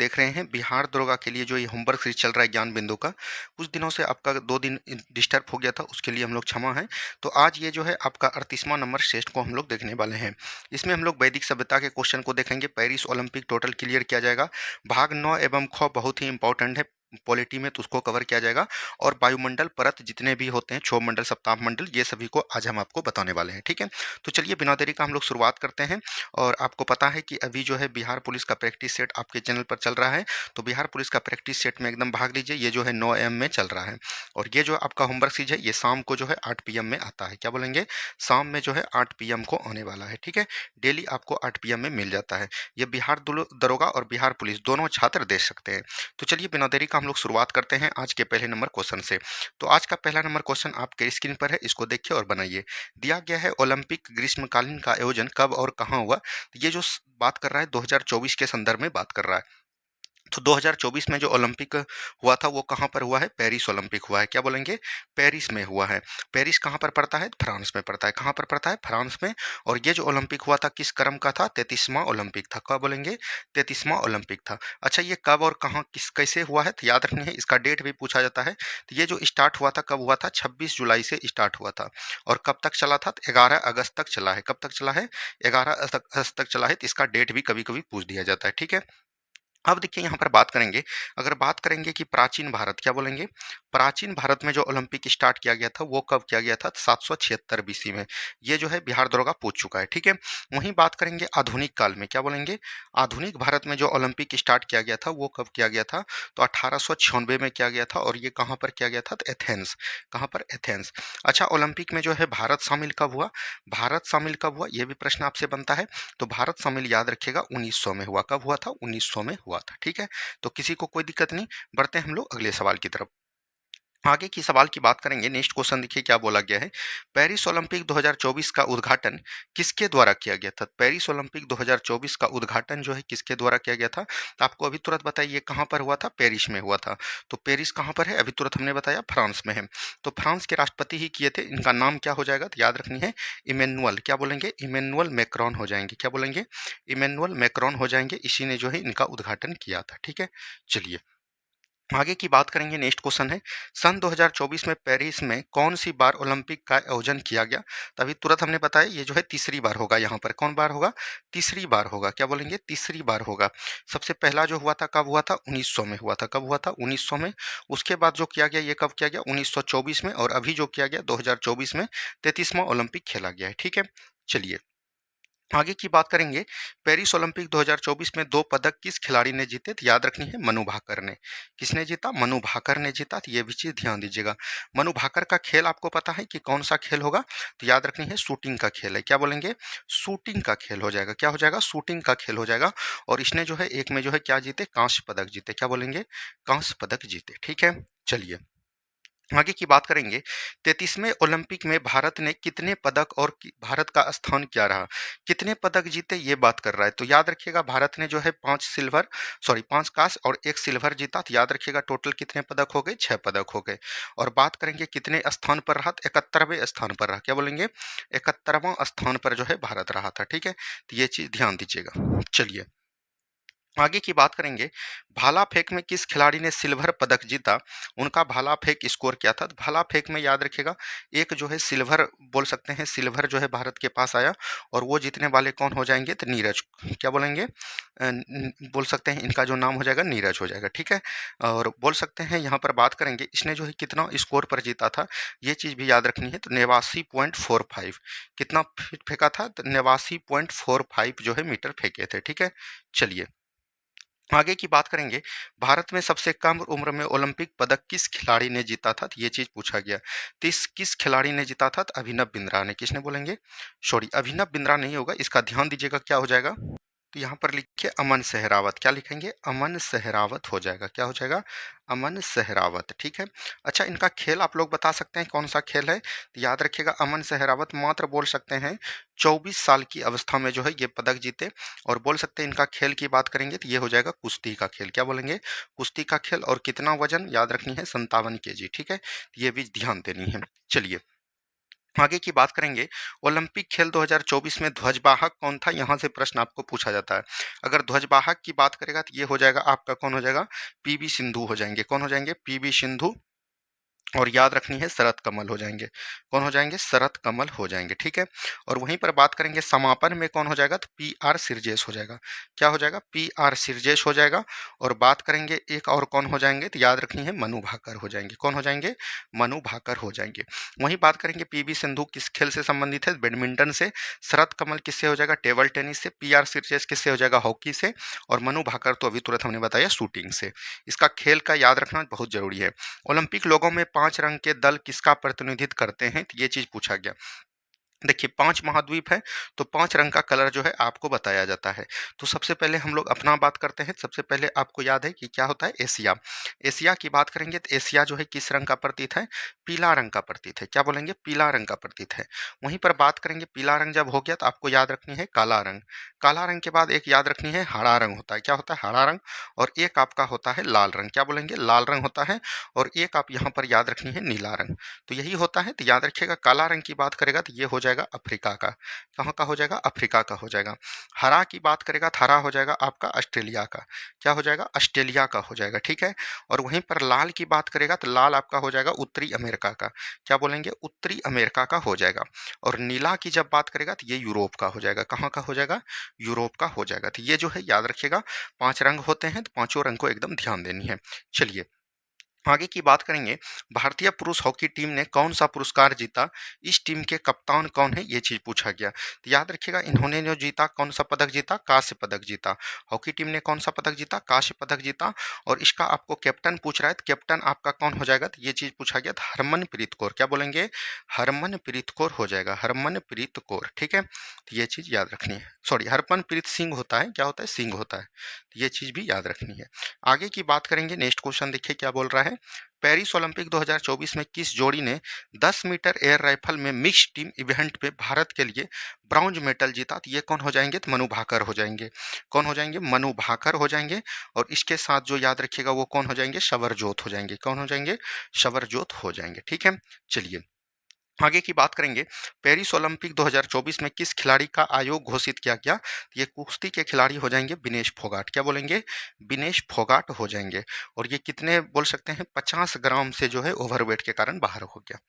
देख रहे हैं बिहार दरोगा के लिए जो ये होमवर्क सीरीज चल रहा है ज्ञान बिंदु का, कुछ दिनों से आपका 2 दिन डिस्टर्ब हो गया था, उसके लिए हम लोग क्षमा है। तो आज ये जो है आपका 38वां नंबर श्रेष्ठ को हम लोग देखने वाले हैं। इसमें हम लोग वैदिक सभ्यता के क्वेश्चन को देखेंगे, पेरिस ओलंपिक टोटल क्लियर किया जाएगा, भाग 9 एवं ख बहुत ही इंपॉर्टेंट है पॉलिटी में, तो उसको कवर किया जाएगा। और वायुमंडल परत जितने भी होते हैं, क्षोभ मंडल, सप्ताह मंडल, ये सभी को आज हम आपको बताने वाले हैं। ठीक है, तो चलिए बिना देरी का हम लोग शुरुआत करते हैं। और आपको पता है कि अभी जो है बिहार पुलिस का प्रैक्टिस सेट आपके चैनल पर चल रहा है, तो बिहार पुलिस का प्रैक्टिस सेट में एकदम भाग लीजिए। ये जो है 9 AM में चल रहा है, और ये जो आपका होमवर्क सीरीज है ये शाम को जो है 8 PM में आता है। क्या बोलेंगे? शाम में जो है 8 PM को आने वाला है। ठीक है, डेली आपको 8 PM में मिल जाता है। ये बिहार दरोगा और बिहार पुलिस दोनों छात्र दे सकते हैं। तो चलिए बिना देरी का हम लोग शुरुआत करते हैं आज के पहले नंबर क्वेश्चन से। तो आज का पहला नंबर क्वेश्चन आपके स्क्रीन पर है, इसको देखिए और बनाइए। दिया गया है ओलंपिक ग्रीष्मकालीन का आयोजन कब और कहाँ हुआ। ये जो बात कर रहा है 2024 के संदर्भ में बात कर रहा है। तो 2024 में जो ओलंपिक हुआ था वो कहाँ पर हुआ है? पेरिस ओलंपिक हुआ है। क्या बोलेंगे? पेरिस में हुआ है। पेरिस कहाँ पर पड़ता है? फ्रांस में पड़ता है। कहाँ पर पड़ता है? फ्रांस में। और ये जो ओलंपिक हुआ था किस क्रम का था? 33वां ओलंपिक था। क्या बोलेंगे? 33वां ओलंपिक था। अच्छा, ये कब और कहाँ किस कैसे हुआ है तो याद रखनी है, इसका डेट भी पूछा जाता है। तो ये जो स्टार्ट हुआ था कब हुआ था? 26 जुलाई से स्टार्ट हुआ था। और कब तक चला था? 11 अगस्त तक चला है। कब तक चला है? 11 अगस्त तक चला है। तो इसका डेट भी कभी कभी पूछ दिया जाता है। ठीक है, अब देखिए यहाँ पर बात करेंगे, अगर बात करेंगे कि प्राचीन भारत, क्या बोलेंगे? प्राचीन भारत में जो ओलंपिक स्टार्ट किया गया था वो कब किया गया था? 776 BC में। ये जो है बिहार दरोगा पूछ चुका है। ठीक है, वहीं बात करेंगे आधुनिक काल में, क्या बोलेंगे? आधुनिक भारत में जो ओलंपिक स्टार्ट किया गया था वो कब किया गया था? तो 1896 में किया गया था। और ये कहाँ पर किया गया था? तो एथेंस। कहाँ पर? एथेंस। अच्छा, ओलंपिक में जो है भारत शामिल कब हुआ? भारत शामिल कब हुआ ये भी प्रश्न आपसे बनता है। तो भारत शामिल याद रखिएगा 1900 में हुआ। कब हुआ था? 1900 में हुआ था। ठीक है, तो किसी को कोई दिक्कत नहीं। बढ़ते हैं हम लोग अगले सवाल की तरफ। आगे की सवाल की बात करेंगे। नेक्स्ट क्वेश्चन देखिए क्या बोला गया है। पेरिस ओलंपिक 2024 का उद्घाटन किसके द्वारा किया गया था? पेरिस ओलंपिक 2024 का उद्घाटन जो है किसके द्वारा किया गया था? तो आपको अभी तुरंत बताइए कहाँ पर हुआ था? पेरिस में हुआ था। तो पेरिस कहाँ पर है? अभी तुरंत हमने बताया फ्रांस में है। तो फ्रांस के राष्ट्रपति ही किए थे। इनका नाम क्या हो जाएगा? तो याद रखनी है इमेनुअल। क्या बोलेंगे? इमेनुअल मैक्रोन हो जाएंगे। क्या बोलेंगे? इमेनुअल मैक्रोन हो जाएंगे। इसी ने जो है इनका उद्घाटन किया था। ठीक है, चलिए आगे की बात करेंगे। नेक्स्ट क्वेश्चन है, सन 2024 में पेरिस में कौन सी बार ओलंपिक का आयोजन किया गया? तभी तुरंत हमने बताया ये जो है तीसरी बार होगा। यहाँ पर कौन बार होगा? तीसरी बार होगा। क्या बोलेंगे? तीसरी बार होगा। सबसे पहला जो हुआ था कब हुआ था? 1900 में हुआ था। कब हुआ था? 1900 में। उसके बाद जो किया गया ये कब किया गया? 1924 में। और अभी जो किया गया 2024 में 33वां ओलंपिक खेला गया है। ठीक है, चलिए आगे की बात करेंगे। पेरिस ओलंपिक 2024 में 2 पदक किस खिलाड़ी ने जीते? तो याद रखनी है मनु भाकर ने। किसने जीता? मनु भाकर ने जीता। तो ये भी चीज ध्यान दीजिएगा। मनु भाकर का खेल आपको पता है कि कौन सा खेल होगा? तो याद रखनी है शूटिंग का खेल है। क्या बोलेंगे? शूटिंग का खेल हो जाएगा। क्या हो जाएगा? शूटिंग का खेल हो जाएगा। और इसने जो है एक में जो है क्या जीते? कांस्य पदक जीते। क्या बोलेंगे? कांस्य पदक जीते। ठीक है, चलिए आगे की बात करेंगे। 33वें ओलंपिक में भारत ने कितने पदक और भारत का स्थान क्या रहा? कितने पदक जीते ये बात कर रहा है। तो याद रखिएगा भारत ने जो है 5 कांस्य और 1 सिल्वर जीता। तो याद रखिएगा टोटल कितने पदक हो गए? 6 पदक हो गए। और बात करेंगे कितने स्थान पर रहा? 71वें स्थान पर रहा। क्या बोलेंगे? 71वां स्थान पर जो है भारत रहा था। ठीक है, तो ये चीज ध्यान दीजिएगा। चलिए आगे की बात करेंगे। भाला फेंक में किस खिलाड़ी ने सिल्वर पदक जीता? उनका भाला फेंक स्कोर क्या था? तो भाला फेंक में याद रखिएगा एक जो है सिल्वर बोल सकते हैं, सिल्वर जो है भारत के पास आया। और वो जीतने वाले कौन हो जाएंगे? तो नीरज। क्या बोलेंगे? बोल सकते हैं इनका जो नाम हो जाएगा नीरज हो जाएगा। ठीक है, और बोल सकते हैं यहाँ पर बात करेंगे इसने जो है कितना स्कोर पर जीता था, ये चीज़ भी याद रखनी है। तो 89.45 कितना फेंका था? तो 89.45 जो है मीटर फेंके थे। ठीक है, चलिए आगे की बात करेंगे। भारत में सबसे कम उम्र में ओलंपिक पदक किस खिलाड़ी ने जीता था? तो ये चीज पूछा गया। तो किस खिलाड़ी ने जीता था? तो अभिनव बिंद्रा ने। किसने बोलेंगे? सॉरी, अभिनव बिंद्रा नहीं होगा, इसका ध्यान दीजिएगा क्या हो जाएगा। तो यहाँ पर लिखिए अमन सहरावत। क्या लिखेंगे? अमन सहरावत हो जाएगा। क्या हो जाएगा? अमन सहरावत। ठीक है, अच्छा इनका खेल आप लोग बता सकते हैं कौन सा खेल है? तो याद रखिएगा अमन सहरावत मात्र बोल सकते हैं 24 साल की अवस्था में जो है ये पदक जीते। और बोल सकते हैं इनका खेल की बात करेंगे तो ये हो जाएगा कुश्ती का खेल। क्या बोलेंगे? कुश्ती का खेल। और कितना वजन? याद रखनी है 57 kg। ठीक है, ये भी ध्यान देनी है। चलिए आगे की बात करेंगे, ओलंपिक खेल 2024 में ध्वजवाहक कौन था? यहाँ से प्रश्न आपको पूछा जाता है। अगर ध्वजवाहक की बात करेगा तो ये हो जाएगा आपका, कौन हो जाएगा? पीवी सिंधु हो जाएंगे। कौन हो जाएंगे? पीवी सिंधु। और याद रखनी है, शरत कमल हो जाएंगे। कौन हो जाएंगे? शरत कमल हो जाएंगे, ठीक है। और वहीं पर बात करेंगे समापन में कौन हो जाएगा? तो पी आर सिरजेश हो जाएगा। क्या हो जाएगा? पी आर सिरजेश हो जाएगा। और बात करेंगे एक और कौन हो जाएंगे, तो याद रखनी है, मनु भाकर हो जाएंगे। कौन हो जाएंगे? मनु भाकर हो जाएंगे। वहीं बात करेंगे पीवी सिंधु किस खेल से संबंधित है? बैडमिंटन से। शरत कमल किससे हो जाएगा? टेबल टेनिस से। पी आर सिरजेश किससे हो जाएगा? हॉकी से। और मनु भाकर तो अभी तुरंत हमने बताया शूटिंग से। इसका खेल का याद रखना बहुत जरूरी है। ओलंपिक लोगों में 5 रंग के दल किसका प्रतिनिधित्व करते हैं? तो ये चीज पूछा गया। देखिए 5 महाद्वीप है, तो 5 रंग का कलर जो है आपको बताया जाता है। तो सबसे पहले हम लोग अपना बात करते हैं। सबसे पहले आपको याद है कि क्या होता है? एशिया। एशिया की बात करेंगे तो एशिया जो है किस रंग का प्रतीक है? पीला रंग का प्रतीक है। क्या बोलेंगे? पीला रंग का प्रतीक है। वहीं पर बात करेंगे, पीला रंग जब हो गया तो आपको याद रखनी है काला रंग। काला रंग के बाद एक याद रखनी है हरा रंग होता है। क्या होता है? हरा रंग। और एक आपका होता है लाल रंग। क्या बोलेंगे? लाल रंग होता है। और एक आप यहाँ पर याद रखनी है नीला रंग। तो यही होता है। तो याद रखिएगा, काला रंग की बात करेगा तो ये हो जाएगा अफ्रीका का। कहाँ का हो जाएगा? अफ्रीका का हो जाएगा। हरा की बात करेगा तो हरा हो जाएगा आपका ऑस्ट्रेलिया का। क्या हो जाएगा? ऑस्ट्रेलिया का हो जाएगा, ठीक है। और वहीं पर लाल की बात करेगा तो लाल आपका हो जाएगा उत्तरी अमेरिका का। क्या बोलेंगे? उत्तरी अमेरिका का हो जाएगा। और नीला की जब बात करेगा तो ये यूरोप का हो जाएगा। कहाँ का हो जाएगा? यूरोप का हो जाएगा। तो ये जो है याद रखिएगा, 5 रंग होते हैं, तो पांचों रंग को एकदम ध्यान देनी है। चलिए आगे की बात करेंगे, भारतीय पुरुष हॉकी टीम ने कौन सा पुरस्कार जीता? इस टीम के कप्तान कौन है? ये चीज पूछा गया। तो याद रखिएगा, इन्होंने जो जीता, कौन सा पदक जीता? कांस्य पदक जीता। हॉकी टीम ने कौन सा पदक जीता? कांस्य पदक जीता। और इसका आपको कैप्टन पूछ रहा है, तो कैप्टन आपका कौन हो जाएगा? तो ये चीज पूछा गया था, हरमनप्रीत कौर। क्या बोलेंगे? हरमनप्रीत कौर हो जाएगा। हरमनप्रीत कौर, ठीक है। तो ये चीज याद रखनी है। सॉरी, हरमनप्रीत सिंह होता है। क्या होता है? सिंह होता है। तो ये चीज भी याद रखनी है। आगे की बात करेंगे, नेक्स्ट क्वेश्चन देखिए क्या बोल रहा है। पेरिस ओलंपिक 2024 में किस जोड़ी ने 10 मीटर एयर राइफल में मिक्स टीम इवेंट में भारत के लिए ब्रॉन्ज मेडल जीता? तो ये कौन हो जाएंगे? तो मनु भाकर हो जाएंगे। कौन हो जाएंगे? मनु भाकर हो जाएंगे। और इसके साथ जो याद रखिएगा वो कौन हो जाएंगे? शवरजोत हो जाएंगे। कौन हो जाएंगे? शवरजोत हो जाएंगे, ठीक है। चलिए आगे की बात करेंगे, पेरिस ओलंपिक 2024 में किस खिलाड़ी का आयोग घोषित किया गया? ये कुश्ती के खिलाड़ी हो जाएंगे विनेश फोगाट। क्या बोलेंगे? विनेश फोगाट हो जाएंगे। और ये कितने बोल सकते हैं? 50 ग्राम से जो है ओवरवेट के कारण बाहर हो गया।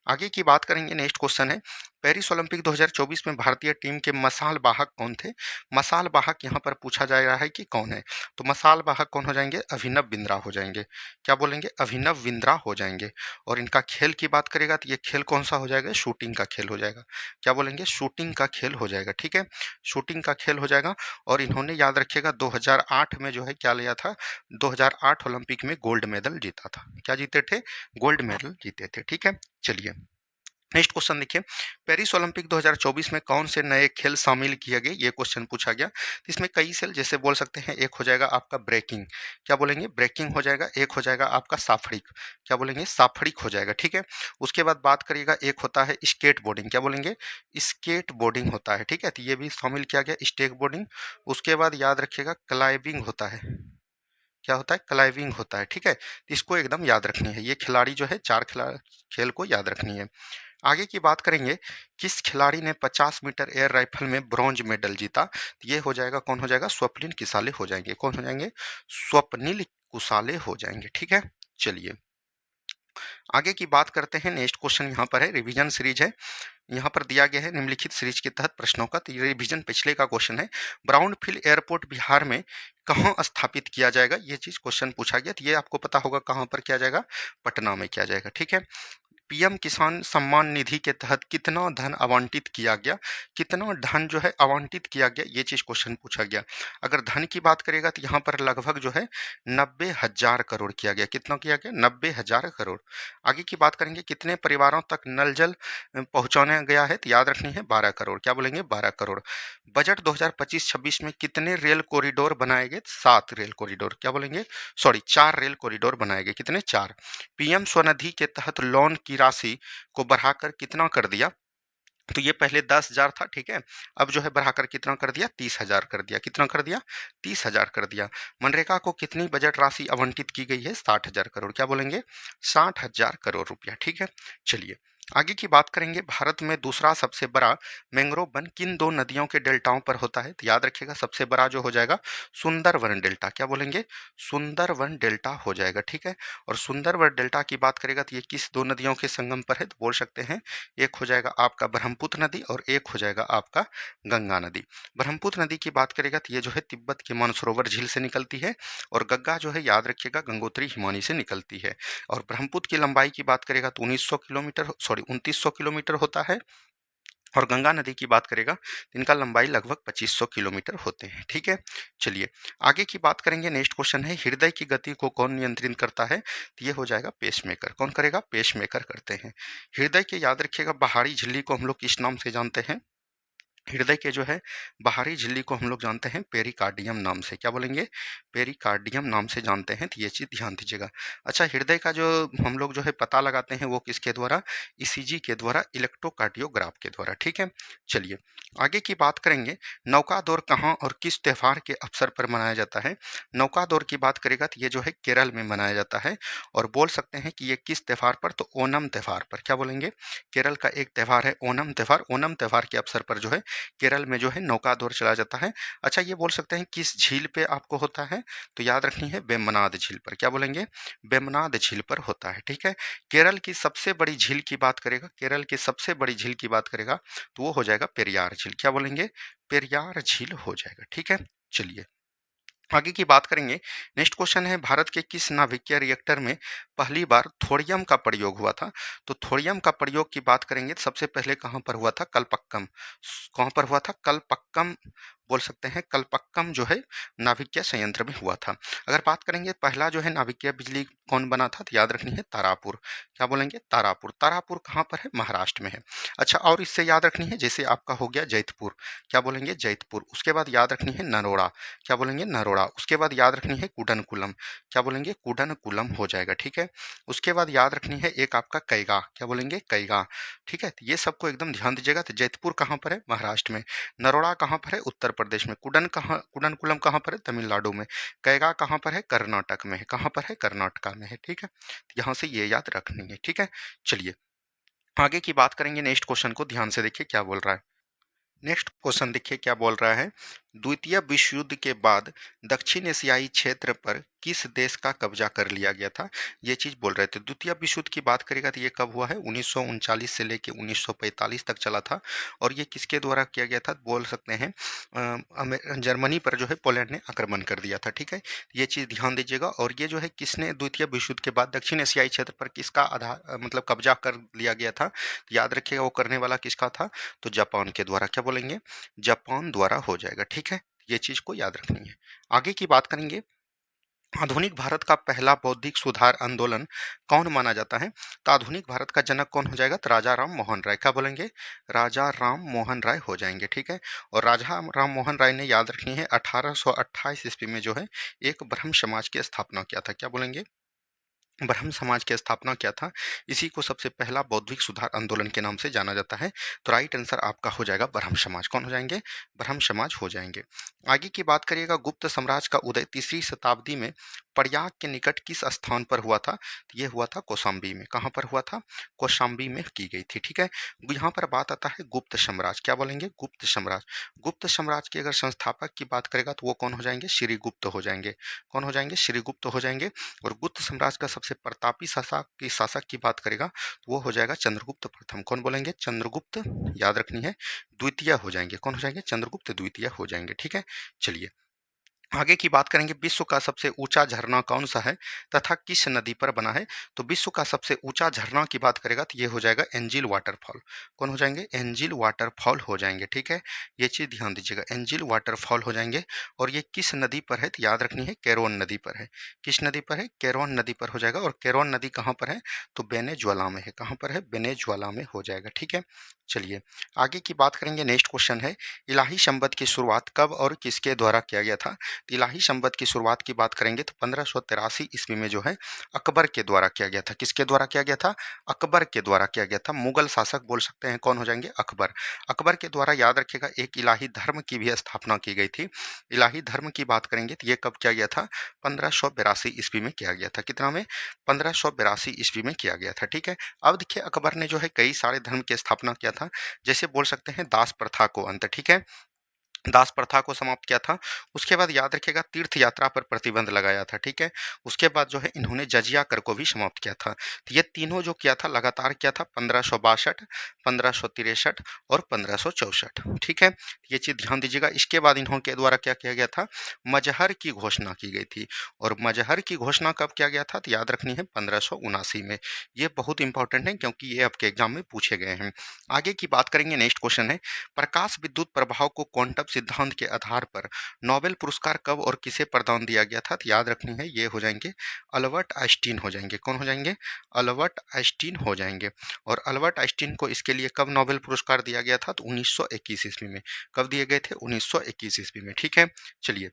आगे की बात करेंगे, नेक्स्ट क्वेश्चन है, पेरिस ओलंपिक 2024 में भारतीय टीम के मसाल वाहक कौन थे? मसाल वाहक यहाँ पर पूछा जा रहा है कि कौन है। तो मसाल वाहक कौन हो जाएंगे? अभिनव बिंद्रा हो जाएंगे। क्या बोलेंगे? अभिनव बिंद्रा हो जाएंगे। और इनका खेल की बात करेगा तो ये खेल कौन सा हो जाएगा? शूटिंग का खेल हो जाएगा। क्या बोलेंगे? शूटिंग का खेल हो जाएगा, ठीक है। शूटिंग का खेल हो जाएगा। और इन्होंने याद रखिएगा 2008 में जो है क्या लिया था? 2008 ओलंपिक में गोल्ड मेडल जीता था। क्या जीते थे? गोल्ड मेडल जीते थे, ठीक है। चलिए नेक्स्ट क्वेश्चन देखिए, पेरिस ओलंपिक 2024 में कौन से नए खेल शामिल किए गए? ये क्वेश्चन पूछा गया। इसमें कई सेल जैसे बोल सकते हैं, एक हो जाएगा आपका ब्रेकिंग। क्या बोलेंगे? ब्रेकिंग हो जाएगा। एक हो जाएगा आपका साफड़िक। क्या बोलेंगे? साफड़िक हो जाएगा, ठीक है। उसके बाद बात करिएगा, एक होता है स्केट बोर्डिंग। क्या बोलेंगे? स्केट बोर्डिंग होता है, ठीक है। तो ये भी शामिल किया गया, स्टेक बोर्डिंग। उसके बाद याद रखिएगा क्लाइंबिंग होता है। क्या होता है? क्लाइंबिंग होता है, ठीक है। तो इसको एकदम याद रखनी है। ये खिलाड़ी जो है, 4 खिला खेल को याद रखनी है। आगे की बात करेंगे, किस खिलाड़ी ने 50 मीटर एयर राइफल में ब्रॉन्ज मेडल जीता? तो ये हो जाएगा, कौन हो जाएगा? स्वप्निल किसाले हो जाएंगे। कौन हो जाएंगे? स्वप्निल कुसाले हो जाएंगे, ठीक है। चलिए आगे की बात करते हैं। नेक्स्ट क्वेश्चन यहाँ पर है, रिवीजन सीरीज है। यहाँ पर दिया गया है निम्नलिखित सीरीज के तहत प्रश्नों का। तो ये रिवीजन पिछले का क्वेश्चन है। ब्राउन फील्ड एयरपोर्ट बिहार में कहाँ स्थापित किया जाएगा? ये चीज क्वेश्चन पूछा गया। तो ये आपको पता होगा कहाँ पर किया जाएगा? पटना में किया जाएगा, ठीक है। पीएम किसान सम्मान निधि के तहत कितना धन आवंटित किया गया? कितना धन जो है आवंटित किया गया, ये चीज क्वेश्चन पूछा गया। अगर धन की बात करेगा तो यहाँ पर लगभग जो है 90,000 करोड़ किया गया। कितना किया गया? 90,000 करोड़। आगे की बात करेंगे, कितने परिवारों तक नल जल पहुंचाने गया है? तो याद रखनी है 12 करोड़। क्या बोलेंगे? 12 करोड़। बजट 2025-26 में कितने रेल कॉरिडोर बनाए गए? 7 रेल कॉरिडोर। क्या बोलेंगे? सॉरी, 4 रेल कॉरिडोर बनाए गए। कितने? 4। पीएम स्वनिधि के तहत लोन की राशि को बढ़ाकर कितना कर दिया? तो ये पहले 10,000 था, ठीक है। अब जो है बढ़ाकर कितना कर दिया? 30,000 कर दिया। कितना कर दिया? 30,000 कर दिया। मनरेगा को कितनी बजट राशि आवंटित की गई है? 60,000 करोड़। क्या बोलेंगे? 60,000 करोड़ रुपया, ठीक है। चलिए आगे की बात करेंगे, भारत में दूसरा सबसे बड़ा मैंग्रोव वन किन दो नदियों के डेल्टाओं पर होता है? तो याद रखिएगा सबसे बड़ा जो हो जाएगा सुंदरवन डेल्टा। क्या बोलेंगे? सुंदरवन डेल्टा हो जाएगा, ठीक है। और सुंदरवन डेल्टा की बात करेगा तो ये किस दो नदियों के संगम पर है? तो बोल सकते हैं एक हो जाएगा आपका ब्रह्मपुत्र नदी और एक हो जाएगा आपका गंगा नदी। ब्रह्मपुत्र नदी की बात करेगा तो ये जो है तिब्बत के मानसरोवर झील से निकलती है, और गंगा जो है याद रखिएगा गंगोत्री हिमानी से निकलती है। और ब्रह्मपुत्र की लंबाई की बात करेगा तो 1900 किलोमीटर, सॉरी 2900 किलोमीटर होता है। और गंगा नदी की बात करेगा तो इनका लंबाई लगभग 2500 किलोमीटर होते हैं, ठीक है। चलिए आगे की बात करेंगे। नेक्स्ट क्वेश्चन है, हृदय की गति को कौन नियंत्रित करता है? तो ये हो जाएगा पेसमेकर। कौन करेगा? पेसमेकर करते हैं। हृदय के याद रखिएगा बाहरी झिल्ली को हम लोग किस नाम से जानते हैं? हृदय के जो है बाहरी झिल्ली को हम लोग जानते हैं पेरिकार्डियम नाम से। क्या बोलेंगे? पेरिकार्डियम नाम से जानते हैं, तो ये चीज़ ध्यान दीजिएगा। अच्छा, हृदय का जो हम लोग जो है पता लगाते हैं वो किसके द्वारा? ईसीजी के द्वारा, इलेक्ट्रोकार्डियोग्राफ के द्वारा, ठीक है। चलिए आगे की बात करेंगे। नौका दौड़ कहाँ और किस त्यौहार के अवसर पर मनाया जाता है? नौका दौड़ की बात करेगा तो ये जो है केरल में मनाया जाता है। और बोल सकते हैं कि ये किस त्यौहार पर? तो ओणम त्यौहार पर। क्या बोलेंगे? केरल का एक त्यौहार है ओणम त्यौहार। ओणम त्यौहार के अवसर पर जो है केरल में जो है नौका दौड़ चला जाता है। अच्छा, ये बोल सकते हैं किस झील पे आपको होता है? तो याद रखनी है वेम्बनाड झील पर। क्या बोलेंगे? वेम्बनाड झील पर होता है, ठीक है। केरल की सबसे बड़ी झील की बात करेगा, केरल की सबसे बड़ी झील की बात करेगा तो वो हो जाएगा पेरियार झील। क्या बोलेंगे? पेरियार झील हो जाएगा, ठीक है। चलिए आगे की बात करेंगे। नेक्स्ट क्वेश्चन है, भारत के किस नाभिकीय रिएक्टर में पहली बार थोरियम का प्रयोग हुआ था? तो थोरियम का प्रयोग की बात करेंगे तो सबसे पहले कहाँ पर हुआ था? कलपक्कम। कहाँ पर हुआ था? कलपक्कम। बोल सकते हैं कलपक्कम जो है नाभिकीय संयंत्र में हुआ था। अगर बात करेंगे पहला जो है नाभिकीय बिजली कौन बना था, तो याद रखनी है तारापुर। क्या बोलेंगे? तारापुर। तारापुर कहाँ पर है? महाराष्ट्र में है। अच्छा, और इससे याद रखनी है जैसे आपका हो गया जैतपुर। क्या बोलेंगे? जैतपुर। उसके बाद याद रखनी है नरोड़ा। क्या बोलेंगे? नरोड़ा। उसके बाद याद रखनी है कुडनकुलम। क्या बोलेंगे? कुडनकुलम हो जाएगा, ठीक है। उसके बाद याद रखनी है एक आपका कैगा। क्या बोलेंगे? कैगा, ठीक है। तो ये सबको एकदम ध्यान दीजिएगा। तो जैतपुर कहाँ पर है? महाराष्ट्र में। नरोड़ा कहाँ पर है? उत्तर प्रदेश में। कुडनकुलम कहाँ पर है? तमिलनाडु में। कैगा कहाँ पर है? कर्नाटक में है। कहाँ पर है? कर्नाटका में है, ठीक है। तो यहाँ से ये याद रखनी है, ठीक है। चलिए आगे की बात करेंगे। नेक्स्ट क्वेश्चन को ध्यान से देखिए क्या बोल रहा है। नेक्स्ट क्वेश्चन देखिए क्या बोल रहा है। द्वितीय विश्व युद्ध के बाद दक्षिण एशियाई क्षेत्र पर किस देश का कब्जा कर लिया गया था? ये चीज बोल रहे थे। द्वितीय विश्व युद्ध की बात करेगा तो ये कब हुआ है? 1939 से लेके 1945 तक चला था। और ये किसके द्वारा किया गया था? बोल सकते हैं जर्मनी पर जो है पोलैंड ने आक्रमण कर दिया था, ठीक है। ये चीज ध्यान दीजिएगा। और ये जो है किसने द्वितीय विश्व युद्ध के बाद दक्षिण एशियाई क्षेत्र पर किसका आधार मतलब कब्जा कर लिया गया था? याद रखिएगा वो करने वाला किसका था? तो जापान के द्वारा। क्या बोलेंगे? जापान द्वारा हो जाएगा, ठीक है। ये चीज को याद रखनी है। आगे की बात करेंगे। आधुनिक भारत का पहला बौद्धिक सुधार आंदोलन कौन माना जाता है? तो आधुनिक भारत का जनक कौन हो जाएगा? तो राजा राम मोहन राय। क्या बोलेंगे? राजा राम मोहन राय हो जाएंगे, ठीक है। और राजा राम मोहन राय ने याद रखनी है 1828 ईस्वी में जो है एक ब्रह्म समाज की स्थापना किया था। क्या बोलेंगे? ब्रह्म समाज की स्थापना किया था। इसी को सबसे पहला बौद्धिक सुधार आंदोलन के नाम से जाना जाता है। तो राइट आंसर आपका हो जाएगा ब्रह्म समाज। कौन हो जाएंगे? ब्रह्म समाज हो जाएंगे। आगे की बात करिएगा। गुप्त साम्राज्य का उदय तीसरी शताब्दी में प्रयाग के निकट किस स्थान पर हुआ था? तो ये हुआ था कौशाम्बी में। कहाँ पर हुआ था? कौशाम्बी में की गई थी, ठीक है। यहाँ पर बात आता है गुप्त साम्राज्य। क्या बोलेंगे? गुप्त साम्राज्य। गुप्त साम्राज्य के अगर संस्थापक की बात करेगा तो वो कौन हो जाएंगे? श्रीगुप्त हो जाएंगे। कौन हो जाएंगे? श्रीगुप्त हो जाएंगे। और गुप्त साम्राज्य का सबसे प्रतापी शासक की बात करेगा तो वो हो जाएगा चंद्रगुप्त प्रथम। कौन बोलेंगे? चंद्रगुप्त। याद रखनी है द्वितीय हो जाएंगे। कौन हो जाएंगे? चंद्रगुप्त द्वितीय हो जाएंगे, ठीक है। चलिए आगे की बात करेंगे। विश्व का सबसे ऊंचा झरना कौन सा है तथा किस नदी पर बना है? तो विश्व का सबसे ऊंचा झरना की बात करेगा तो ये हो जाएगा एंजिल वाटरफॉल। कौन हो जाएंगे? एंजिल वाटरफॉल हो जाएंगे, ठीक है। ये चीज ध्यान दीजिएगा, एंजिल वाटरफॉल हो जाएंगे। और ये किस नदी पर है? तो याद रखनी है केरोन नदी पर है। किस नदी पर है? केरोन नदी पर हो जाएगा। और केरोन नदी कहाँ पर है? तो बेनेजुएला में है। कहाँ पर है? बेनेजुएला में हो जाएगा, ठीक है। चलिए आगे की बात करेंगे। नेक्स्ट क्वेश्चन है, इलाही संवत की शुरुआत कब और किसके द्वारा किया गया था। तो इलाही संवत की शुरुआत की बात करेंगे तो 1583 ईस्वी में जो है अकबर के द्वारा किया गया था। किसके द्वारा किया गया था? अकबर के द्वारा किया गया था। मुगल शासक बोल सकते हैं, कौन हो जाएंगे? अकबर। अकबर के द्वारा याद रखिएगा एक इलाही धर्म की भी स्थापना की गई थी। इलाही धर्म की बात करेंगे तो ये कब किया गया था? 1582 ईस्वी में किया गया था। कितना में? 1582 ईस्वी में किया गया था। ठीक है। अब देखिए अकबर ने जो है कई सारे धर्म की स्थापना किया था। जैसे बोल सकते हैं दास प्रथा को अंत, ठीक है, दास प्रथा को समाप्त किया था। उसके बाद याद रखिएगा तीर्थ यात्रा पर प्रतिबंध लगाया था। ठीक है। उसके बाद जो है इन्होंने जजिया कर को भी समाप्त किया था। तो ये तीनों जो किया था लगातार किया था 1562, 1563 और 1564। ठीक है। ये चीज ध्यान दीजिएगा। इसके बाद इन्होंने द्वारा क्या किया गया था? मजहर की घोषणा की गई थी। और मजहर की घोषणा कब किया गया था? तो याद रखनी है 1579 में। ये बहुत इंपॉर्टेंट है क्योंकि ये आपके एग्जाम में पूछे गए हैं। आगे की बात करेंगे। नेक्स्ट क्वेश्चन है, प्रकाश विद्युत प्रभाव को क्वांटम सिद्धांत के आधार पर नोबेल पुरस्कार कब और किसे प्रदान दिया गया था? तो याद रखनी है ये हो जाएंगे अल्बर्ट आइंस्टीन हो जाएंगे। कौन हो जाएंगे? अल्बर्ट आइंस्टीन हो जाएंगे। और अल्बर्ट आइंस्टीन को इसके लिए कब नोबेल पुरस्कार दिया गया था? तो 1921 ईस्वी में। कब दिए गए थे? 1921 ईस्वी में। ठीक है। चलिए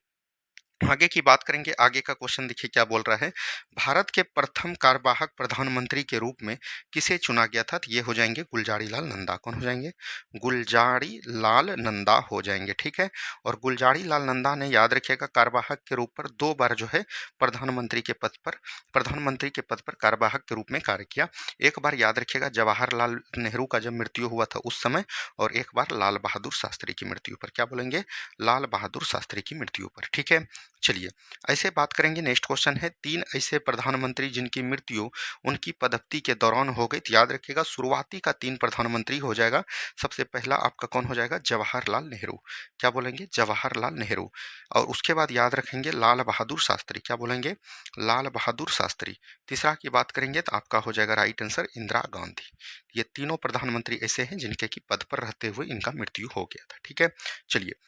आगे की बात करेंगे। आगे का क्वेश्चन देखिए क्या बोल रहा है, भारत के प्रथम कार्यवाहक प्रधानमंत्री के रूप में किसे चुना गया था? तो ये हो जाएंगे गुलजारी लाल नंदा। कौन हो जाएंगे? गुलजारी लाल नंदा हो जाएंगे। ठीक है। और गुलजारी लाल नंदा ने याद रखिएगा कार्यवाहक के रूप पर 2 बार जो है प्रधानमंत्री के पद पर कार्यवाहक के रूप में कार्य किया। एक बार याद रखिएगा जवाहरलाल नेहरू का जब मृत्यु हुआ था उस समय, और एक बार लाल बहादुर शास्त्री की मृत्यु पर। क्या बोलेंगे? लाल बहादुर शास्त्री की मृत्यु पर। ठीक है। चलिए ऐसे बात करेंगे। नेक्स्ट क्वेश्चन है, 3 ऐसे प्रधानमंत्री जिनकी मृत्यु उनकी पदवी के दौरान हो गई। तो याद रखिएगा शुरुआती का 3 प्रधानमंत्री हो जाएगा। सबसे पहला आपका कौन हो जाएगा? जवाहरलाल नेहरू। क्या बोलेंगे? जवाहरलाल नेहरू। और उसके बाद याद रखेंगे लाल बहादुर शास्त्री। क्या बोलेंगे? लाल बहादुर शास्त्री। तीसरा की बात करेंगे तो आपका हो जाएगा राइट आंसर इंदिरा गांधी। ये तीनों प्रधानमंत्री ऐसे हैं जिनके की पद पर रहते हुए इनका मृत्यु हो गया था। ठीक है। चलिए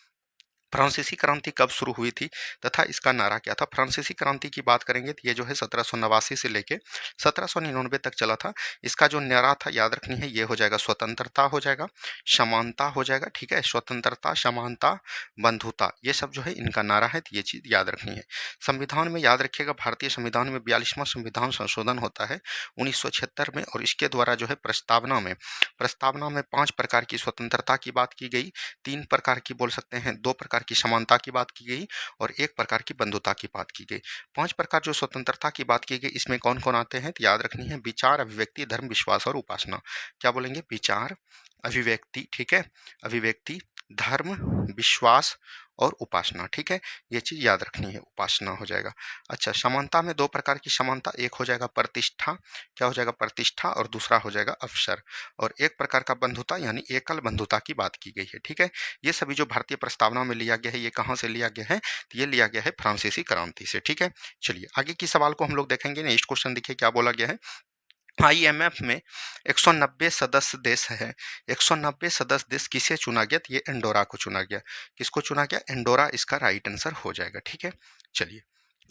फ्रांसीसी क्रांति कब शुरू हुई थी तथा इसका नारा क्या था? फ्रांसीसी क्रांति की बात करेंगे तो ये जो है 1789 से लेके 1799 तक चला था। इसका जो नारा था याद रखनी है, ये हो जाएगा स्वतंत्रता हो जाएगा, समानता हो जाएगा। ठीक है। स्वतंत्रता, समानता, बंधुता, ये सब जो है इनका नारा है। तो ये चीज याद रखनी है। संविधान में याद रखिएगा भारतीय संविधान में 42वां संविधान संशोधन होता है 1976 में। और इसके द्वारा जो है प्रस्तावना में 5 प्रकार की स्वतंत्रता की बात की गई, 3 प्रकार की बोल सकते हैं, 2 प्रकार की समानता की बात की गई और 1 प्रकार की बंधुता की बात की गई। 5 प्रकार जो स्वतंत्रता की बात की गई इसमें कौन कौन आते हैं? तो याद रखनी है विचार, अभिव्यक्ति, धर्म, विश्वास और उपासना। क्या बोलेंगे? विचार, अभिव्यक्ति, ठीक है, अभिव्यक्ति, धर्म, विश्वास और उपासना। ठीक है। ये चीज याद रखनी है, उपासना हो जाएगा। अच्छा, समानता में 2 प्रकार की समानता, एक हो जाएगा प्रतिष्ठा। क्या हो जाएगा? प्रतिष्ठा। और दूसरा हो जाएगा अवसर। और 1 प्रकार का बंधुता यानी एकल बंधुता की बात की गई है। ठीक है। ये सभी जो भारतीय प्रस्तावना में लिया गया है, ये कहाँ से लिया गया है? तो ये लिया गया है फ्रांसीसी क्रांति से। ठीक है। चलिए आगे की सवाल को हम लोग देखेंगे। नेक्स्ट क्वेश्चन देखिए क्या बोला गया है, आईएमएफ में 190 सदस्य देश है। 190 सदस्य देश किसे चुना गया? तो ये एंडोरा को चुना गया। किसको चुना गया? एंडोरा इसका राइट आंसर हो जाएगा। ठीक है। चलिए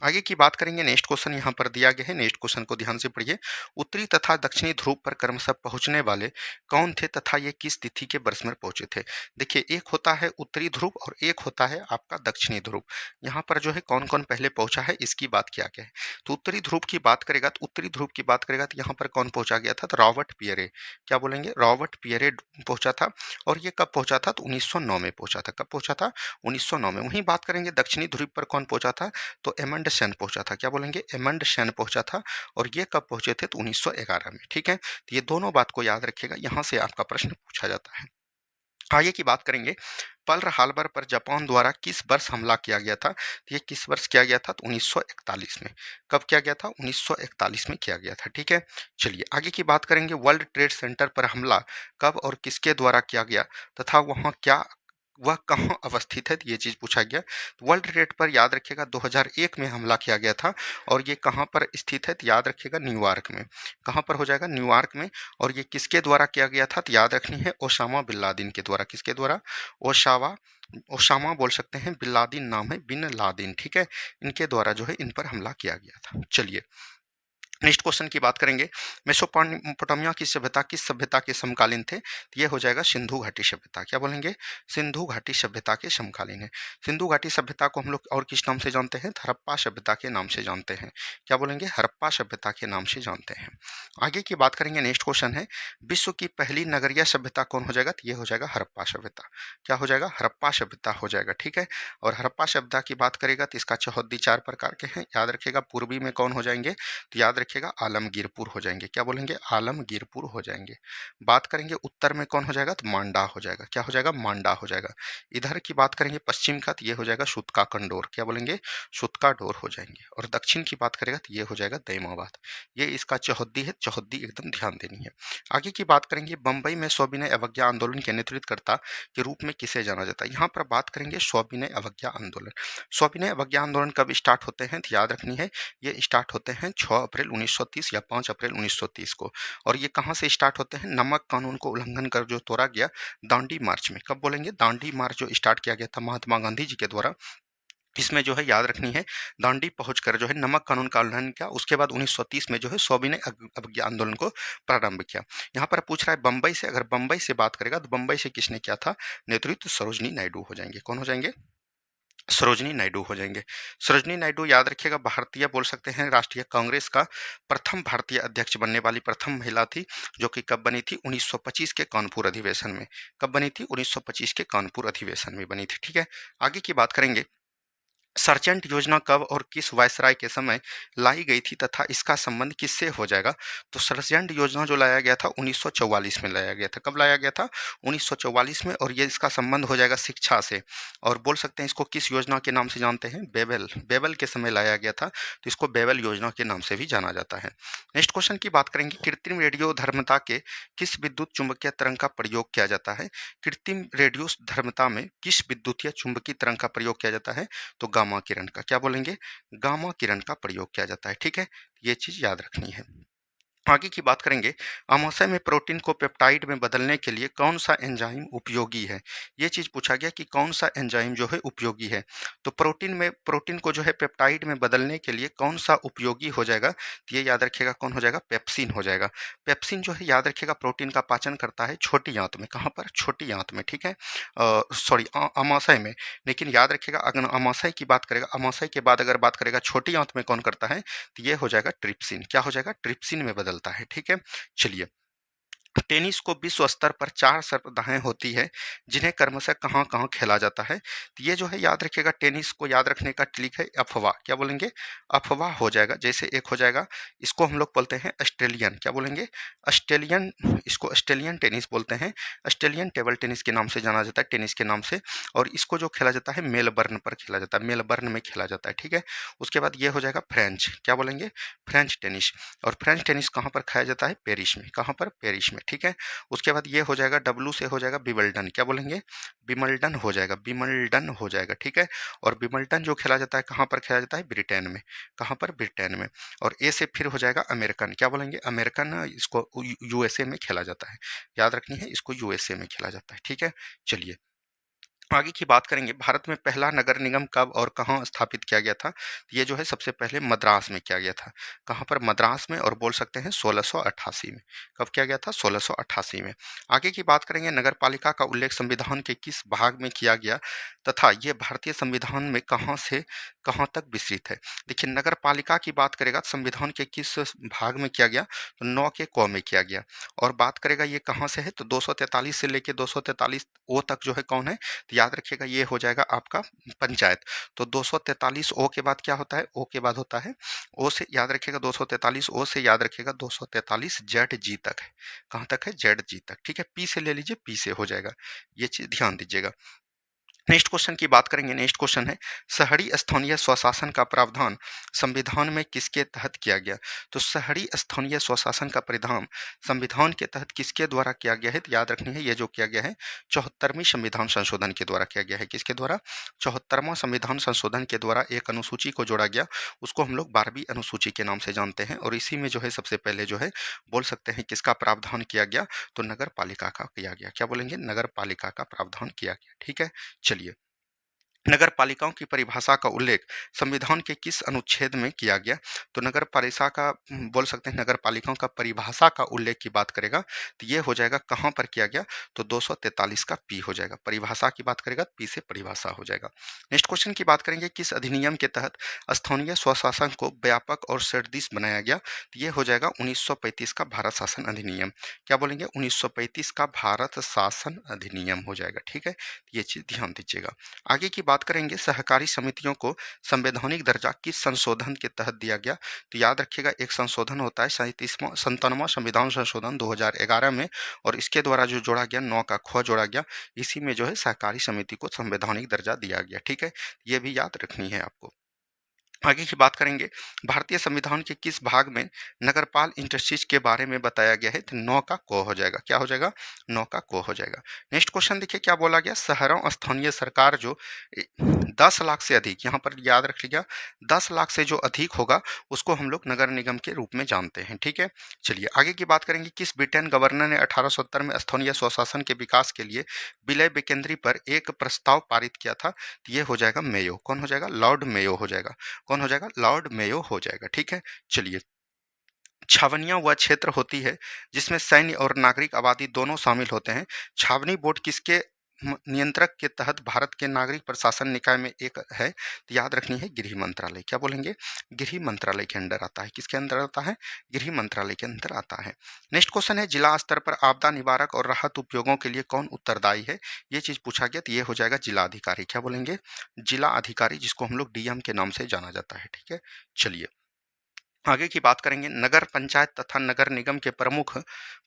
आगे की बात करेंगे। नेक्स्ट क्वेश्चन यहाँ पर दिया गया है, नेक्स्ट क्वेश्चन को ध्यान से पढ़िए। उत्तरी तथा दक्षिणी ध्रुव पर क्रमशः पहुंचने वाले कौन थे तथा ये किस तिथि के वर्ष में पहुंचे थे? देखिए एक होता है उत्तरी ध्रुव और एक होता है आपका दक्षिणी ध्रुव। यहाँ पर जो है कौन कौन पहले पहुंचा है इसकी बात किया गया है। तो उत्तरी ध्रुव की बात करेगा तो यहाँ पर कौन पहुंचा गया था? तो रॉबर्ट पियरे। क्या बोलेंगे? रॉबर्ट पियरे पहुंचा था। और ये कब पहुंचा था? तो 1909 में पहुंचा था। कब पहुंचा था? 1909 में। वहीं बात करेंगे दक्षिणी ध्रुव पर कौन पहुंचा था? तो एमंड सेन पहुंचा था। क्या बोलेंगे? एमंड सेन पहुंचा था। और ये कब पहुंचे थे? तो 1911 में। ठीक है। तो ये दोनों बात को याद रखिएगा, यहां से आपका प्रश्न पूछा जाता है। आगे की बात करेंगे, पर्ल हार्बर पर जापान द्वारा किस वर्ष हमला किया गया था? तो ये किस वर्ष किया गया था? तो 1941 में। कब किया गया था? 1941 में किया गया था। ठीक है। चलिए आगे की बात करेंगे, वर्ल्ड ट्रेड सेंटर पर हमला कब और किसके द्वारा किया गया तथा वह कहाँ अवस्थित है? तो ये चीज पूछा गया। तो वर्ल्ड ट्रेड पर याद रखिएगा 2001 में हमला किया गया था। और ये कहाँ पर स्थित है? तो याद रखिएगा न्यूयॉर्क में। कहाँ पर हो जाएगा? न्यूयॉर्क में। और ये किसके द्वारा किया गया था? तो याद रखनी है ओसामा बिन लादेन के द्वारा। किसके द्वारा? ओसावा ओसामा बोल सकते हैं, बिन लादेन नाम है, बिन लादेन। ठीक है। इनके द्वारा जो है इन पर हमला किया गया था। चलिए नेक्स्ट क्वेश्चन की बात करेंगे, मेसोपोटामिया की सभ्यता किस सभ्यता के समकालीन थे? तो ये हो जाएगा सिंधु घाटी सभ्यता। क्या बोलेंगे? सिंधु घाटी सभ्यता के समकालीन है। सिंधु घाटी सभ्यता को हम लोग और किस नाम से जानते हैं? तो हड़प्पा सभ्यता के नाम से जानते हैं। क्या बोलेंगे? हड़प्पा सभ्यता के नाम से जानते हैं। आगे की बात करेंगे, नेक्स्ट क्वेश्चन है, विश्व की पहली नगरीय सभ्यता कौन हो जाएगा? तो ये हो जाएगा हड़प्पा सभ्यता। क्या हो जाएगा? हड़प्पा सभ्यता हो जाएगा। ठीक है। और हड़प्पा सभ्यता की बात करेगा तो इसका चौहद्दी 4 प्रकार के हैं, याद रखिएगा। पूर्वी में कौन हो जाएंगे? तो याद रखिएगा आलमगीरपुर हो जाएंगे। क्या बोलेंगे? आलमगीरपुर हो जाएंगे। बात करेंगे उत्तर में कौन हो जाएगा? तो मांडा हो जाएगा। क्या हो जाएगा? मांडा हो जाएगा। इधर की बात करेंगे पश्चिम का, तो ये हो जाएगा सुतका कंडोर। क्या बोलेंगे? सुतका डोर हो जाएंगे। और दक्षिण की बात करेगा तो ये हो जाएगा दैमाबाद। ये इसका चौहद्दी है, चौहद्दी एकदम ध्यान देनी है। आगे की बात करेंगे, बंबई में सविनय अवज्ञा आंदोलन के नेतृत्वकर्ता के रूप में किसे जाना जाता है? यहाँ पर बात करेंगे सविनय अवज्ञा आंदोलन। सविनय अवज्ञा आंदोलन कब स्टार्ट होते हैं? तो याद रखनी है, ये स्टार्ट होते हैं 6 अप्रैल 1930 या 5 अप्रैल 1930 को। और ये कहाँ से स्टार्ट होते हैं? नमक कानून को उल्लंघन कर जो तोड़ा गया दांडी मार्च में। कब बोलेंगे? दांडी मार्च जो स्टार्ट किया गया था महात्मा गांधी जी के द्वारा, इसमें जो है याद रखनी है, दांडी पहुंचकर जो है नमक कानून का उल्लंघन किया। उसके बाद 1930 में जो है सविनय अवज्ञा आंदोलन को प्रारंभ किया। यहाँ पर पूछ रहा है बंबई से, अगर बंबई से बात करेगा तो बंबई से किसने किया था नेतृत्व? सरोजनी नायडू हो जाएंगे। कौन हो जाएंगे? सरोजनी नायडू हो जाएंगे। सरोजनी नायडू याद रखिएगा भारतीय बोल सकते हैं राष्ट्रीय कांग्रेस का प्रथम भारतीय अध्यक्ष बनने वाली प्रथम महिला थी, जो कि कब बनी थी? 1925 के कानपुर अधिवेशन में। कब बनी थी? 1925 के कानपुर अधिवेशन में बनी थी। ठीक है। आगे की बात करेंगे, सर्जेंट योजना कब और किस वायसराय के समय लाई गई थी तथा इसका संबंध किससे हो जाएगा? तो सर्जेंट योजना जो लाया गया था 1944 में लाया गया था। कब लाया गया था? 1944 में। और ये इसका संबंध हो जाएगा शिक्षा से। और बोल सकते हैं इसको किस योजना के नाम से जानते हैं? बेबल। बेबल के समय लाया गया था, तो इसको बेबल योजना के नाम से भी जाना जाता है। नेक्स्ट क्वेश्चन की बात करेंगे, कृत्रिम रेडियो धर्मता के किस विद्युत चुंबकीय तरंग का प्रयोग किया जाता है? कृत्रिम रेडियो धर्मता में किस विद्युतीय चुंबकीय तरंग का प्रयोग किया जाता है? तो गामा किरण का। क्या बोलेंगे? गामा किरण का प्रयोग किया जाता है। ठीक है। ये चीज याद रखनी है। आगे की बात करेंगे, अमाशय में प्रोटीन को पेप्टाइड में बदलने के लिए कौन सा एंजाइम उपयोगी है? ये चीज पूछा गया कि कौन सा एंजाइम जो है उपयोगी है। तो प्रोटीन को जो है पेप्टाइड में बदलने के लिए कौन सा उपयोगी हो जाएगा? तो ये याद रखिएगा कौन हो जाएगा? पेप्सिन हो जाएगा। पेप्सिन जो है याद रखिएगा प्रोटीन का पाचन करता है छोटी आंत में। कहाँ पर? छोटी आंत में। ठीक है। सॉरी, अमाशय में। लेकिन याद रखिएगा अगर अमाशय की बात करेगा, अमाशय के बाद अगर बात करेगा छोटी आंत में कौन करता है, तो ये हो जाएगा ट्रिप्सिन। क्या हो जाएगा? ट्रिप्सिन में बदलता है। ठीक है। चलिए, टेनिस को विश्व स्तर पर 4 स्पर्धाएं होती है, जिन्हें क्रमशः कहाँ-कहाँ खेला जाता है? तो ये जो है याद रखिएगा, टेनिस को याद रखने का ट्रिक है अफवाह। क्या बोलेंगे? अफवाह हो जाएगा। जैसे एक हो जाएगा, इसको हम लोग बोलते हैं ऑस्ट्रेलियन। क्या बोलेंगे? ऑस्ट्रेलियन। इसको ऑस्ट्रेलियन टेनिस बोलते हैं। ऑस्ट्रेलियन टेबल टेनिस के नाम से जाना जाता है, टेनिस के नाम से। और इसको जो खेला जाता है मेलबर्न पर खेला जाता है, मेलबर्न में खेला जाता है। ठीक है। उसके बाद ये हो जाएगा फ्रेंच। क्या बोलेंगे? French tennis. और फ्रेंच टेनिस कहाँ पर खाया जाता है? पेरिस में। कहाँ पर? पेरिस में। ठीक है। उसके बाद ये हो जाएगा, डब्लू से हो जाएगा विंबलडन। क्या बोलेंगे? विंबलडन हो जाएगा, विंबलडन हो जाएगा। ठीक है। और विंबलडन जो खेला जाता है कहाँ पर खेला जाता है? ब्रिटेन में। कहाँ पर? ब्रिटेन में। और ए से फिर हो जाएगा अमेरिकन। क्या बोलेंगे? अमेरिकन। इसको यूएसए में खेला जाता है। याद रखनी है, इसको यूएसए में खेला जाता है। ठीक है। चलिए, आगे की बात करेंगे, भारत में पहला नगर निगम कब और कहाँ स्थापित किया गया था? ये जो है सबसे पहले मद्रास में किया गया था। कहाँ पर? मद्रास में। और बोल सकते हैं 1688 में। कब किया गया था? 1688 में। आगे की बात करेंगे, नगर पालिका का उल्लेख संविधान के किस भाग में किया गया तथा ये भारतीय संविधान में कहाँ से कहाँ तक विस्तृत है? देखिए, नगर पालिका की बात करेगा तो संविधान के किस भाग में किया गया? तो 9 के क में किया गया। और बात करेगा ये कहाँ से है, तो 243 से लेके 243 ओ तक जो है कौन है, तो याद रखिएगा ये हो जाएगा आपका पंचायत। तो 243 ओ के बाद क्या होता है? ओ के बाद होता है, ओ से याद रखिएगा 243 ओ से याद रखिएगा 243 जेड जी तक है। कहाँ तक है? जेड जी तक। ठीक है। पी से ले लीजिए, पी से हो जाएगा। ये चीज ध्यान दीजिएगा। नेक्स्ट क्वेश्चन की बात करेंगे। नेक्स्ट क्वेश्चन है, शहरी स्थानीय स्वशासन का प्रावधान संविधान में किसके तहत किया गया? तो शहरी स्थानीय स्वशासन का प्रावधान संविधान के तहत किसके द्वारा किया गया है? तो याद रखनी है, ये जो किया गया है 74वीं संविधान संशोधन के द्वारा किया गया है। किसके द्वारा? 74वां संविधान संशोधन के द्वारा एक अनुसूची को जोड़ा गया, उसको हम लोग 12वीं अनुसूची के नाम से जानते हैं। और इसी में जो है सबसे पहले जो है बोल सकते हैं किसका प्रावधान किया गया? तो नगर पालिका का किया गया। क्या बोलेंगे? नगर पालिका का प्रावधान किया गया। ठीक है। चलिए, नगर पालिकाओं की परिभाषा का उल्लेख संविधान के किस अनुच्छेद में किया गया? तो नगर पालिका का बोल सकते हैं, नगर पालिकाओं का परिभाषा का उल्लेख की बात करेगा तो ये हो जाएगा कहाँ पर किया गया? तो 243 का पी हो जाएगा। परिभाषा की बात करेगा पी से परिभाषा हो जाएगा। नेक्स्ट क्वेश्चन की बात करेंगे, किस अधिनियम के तहत स्थानीय स्वशासन को व्यापक और सर्दिश बनाया गया? तो ये हो जाएगा 1935 का भारत शासन अधिनियम। क्या बोलेंगे? 1935 का भारत शासन अधिनियम हो जाएगा। ठीक है, ये चीज ध्यान दीजिएगा। आगे की बात करेंगे, सहकारी समितियों को संवैधानिक दर्जा किस संशोधन के तहत दिया गया? तो याद रखिएगा, एक संशोधन होता है 57वां संविधान संशोधन 2011 में, और इसके द्वारा जो जोड़ा गया 9 का ख जोड़ा गया, इसी में जो है सहकारी समिति को संवैधानिक दर्जा दिया गया। ठीक है, ये भी याद रखनी है आपको। आगे की बात करेंगे, भारतीय संविधान के किस भाग में नगरपाल इंटरचेंज के बारे में बताया गया है? तो 9 का को हो जाएगा। क्या हो जाएगा? 9 का को हो जाएगा। नेक्स्ट क्वेश्चन देखिए क्या बोला गया, शहरों स्थानीय सरकार जो 10 लाख से अधिक, यहाँ पर याद रख लीजिएगा 10 लाख से जो अधिक होगा उसको हम लोग नगर निगम के रूप में जानते हैं। ठीक है, चलिए आगे की बात करेंगे, किस ब्रिटेन गवर्नर ने 1870 में स्थानीय स्वशासन के विकास के लिए विलय विकेंद्री पर एक प्रस्ताव पारित किया था? तो ये हो जाएगा मेयो। कौन हो जाएगा? लॉर्ड मेयो हो जाएगा। कौन हो जाएगा? लॉर्ड मेयो हो जाएगा। ठीक है, चलिए, छावनियां वह क्षेत्र होती है जिसमें सैन्य और नागरिक आबादी दोनों शामिल होते हैं। छावनी बोर्ड किसके नियंत्रक के तहत भारत के नागरिक प्रशासन निकाय में एक है? तो याद रखनी है गृह मंत्रालय। क्या बोलेंगे? गृह मंत्रालय के अंदर आता है। किसके अंदर आता है? गृह मंत्रालय के अंदर आता है। नेक्स्ट क्वेश्चन है, जिला स्तर पर आपदा निवारक और राहत उपयोगों के लिए कौन उत्तरदायी है? ये चीज पूछा गया, तो ये हो जाएगा जिला अधिकारी। क्या बोलेंगे? जिला अधिकारी, जिसको हम लोग डीएम के नाम से जाना जाता है। ठीक है, चलिए आगे की बात करेंगे, नगर पंचायत तथा नगर निगम के प्रमुख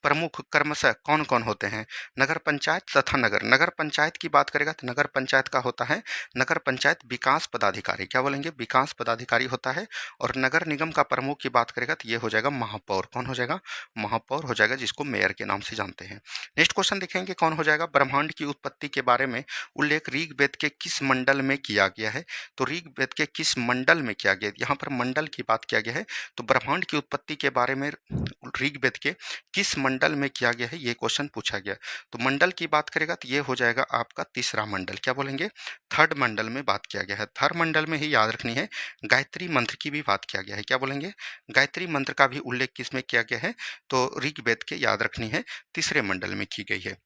प्रमुख क्रमशः कौन कौन होते हैं? नगर पंचायत तथा नगर पंचायत की बात करेगा तो नगर पंचायत का होता है नगर पंचायत विकास पदाधिकारी। क्या बोलेंगे? विकास पदाधिकारी होता है। और नगर निगम का प्रमुख की बात करेगा तो ये हो जाएगा महापौर। कौन हो जाएगा? महापौर हो जाएगा, जिसको मेयर के नाम से जानते हैं। नेक्स्ट क्वेश्चन देखेंगे, कौन हो जाएगा? ब्रह्मांड की उत्पत्ति के बारे में उल्लेख ऋग्वेद के किस मंडल में किया गया है? तो ऋग्वेद के किस मंडल में किया गया? यहाँ पर मंडल की बात किया गया है, तो ब्रह्मांड की उत्पत्ति के बारे में ऋग्वेद के किस मंडल में किया गया है, ये क्वेश्चन पूछा गया। तो मंडल की बात करेगा तो ये हो जाएगा आपका तीसरा मंडल। क्या बोलेंगे? थर्ड मंडल में बात किया गया है। थर्ड मंडल में ही याद रखनी है, गायत्री मंत्र की भी बात किया गया है। क्या बोलेंगे? गायत्री मंत्र का भी उल्लेख किस में किया गया है? तो ऋग्वेद के, याद रखनी है, तीसरे मंडल में की गई है।